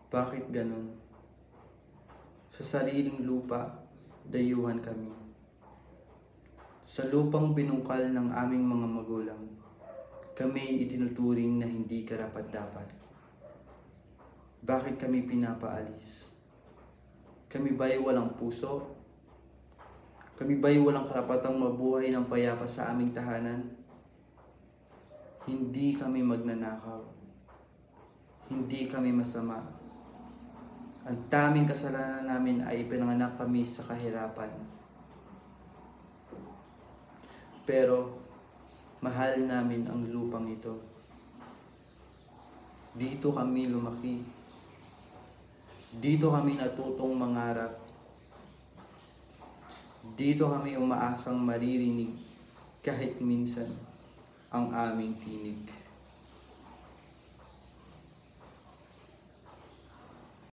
Bakit ganun? Sa sariling lupa, dayuhan kami. Sa lupang binungkal ng aming mga magulang, kami itinuturing na hindi karapat-dapat. Bakit kami pinapaalis? Kami ba'y walang puso? Kami ba'y walang karapatang mabuhay ng payapa sa aming tahanan? Hindi kami magnanakaw. Hindi kami masama. Ang taming kasalanan namin ay ipinanganak kami sa kahirapan. Pero mahal namin ang lupang ito. Dito kami lumaki. Dito kami natutong mangarap. Dito kami umaasang maririnig kahit minsan ang aming tinig.